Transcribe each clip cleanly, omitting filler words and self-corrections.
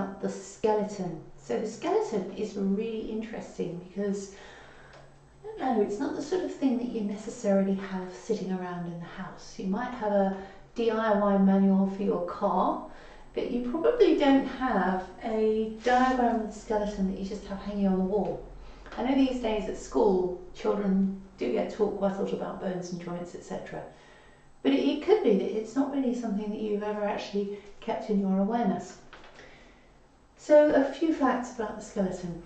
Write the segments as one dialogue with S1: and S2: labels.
S1: about the skeleton. So the skeleton is really interesting because, I don't know, it's not the sort of thing that you necessarily have sitting around in the house. You might have a DIY manual for your car, but you probably don't have a diagram of the skeleton that you just have hanging on the wall. I know these days at school, children do get taught quite a lot about bones and joints, etc. But it could be that it's not really something that you've ever actually kept in your awareness. So a few facts about the skeleton.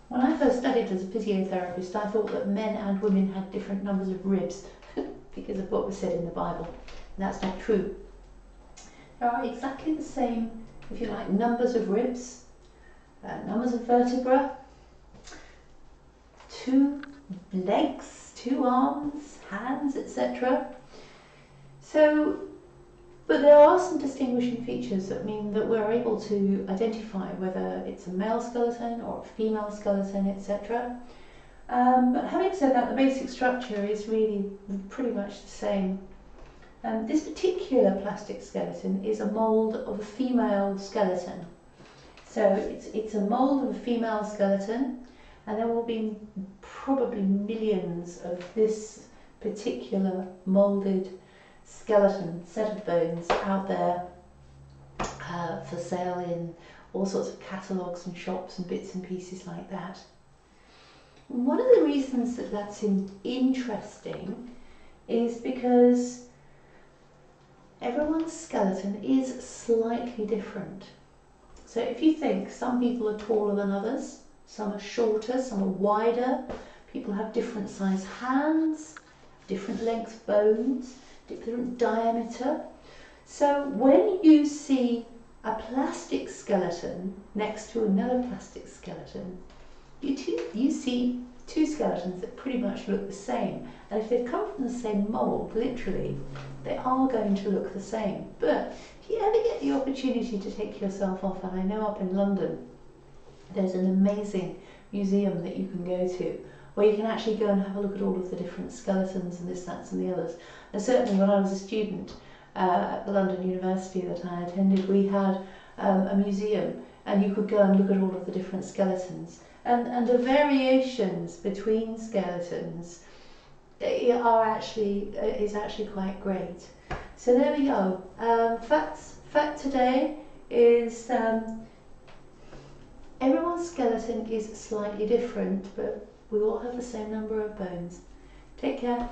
S1: When I first studied as a physiotherapist, I thought that men and women had different numbers of ribs because of what was said in the Bible. And that's not true. There are exactly the same, if you like, numbers of ribs, numbers of vertebra, 2 legs, 2 arms, hands, etc. So, but there are some distinguishing features that mean that we're able to identify whether it's a male skeleton or a female skeleton, etc. But having said that, the basic structure is really pretty much the same. This particular plastic skeleton is a mould of a female skeleton. So it's a mould of a female skeleton, and there will be probably millions of this particular moulded skeleton set of bones out there for sale in all sorts of catalogues and shops and bits and pieces like that. And one of the reasons that that's interesting is because everyone's skeleton is slightly different. So if you think some people are taller than others, some are shorter, some are wider, people have different size hands, different length bones, different diameter. So when you see a plastic skeleton next to another plastic skeleton, you see 2 skeletons that pretty much look the same. And if they've come from the same mould, literally, they are going to look the same. But if you ever get the opportunity to take yourself off, and I know up in London, there's an amazing museum that you can go to, where you can actually go and have a look at all of the different skeletons and this, that and the others. And certainly when I was a student at the London University that I attended, we had a museum, and you could go and look at all of the different skeletons. And the variations between skeletons is actually quite great. So there we go. Fact today is everyone's skeleton is slightly different, but we all have the same number of bones. Take care.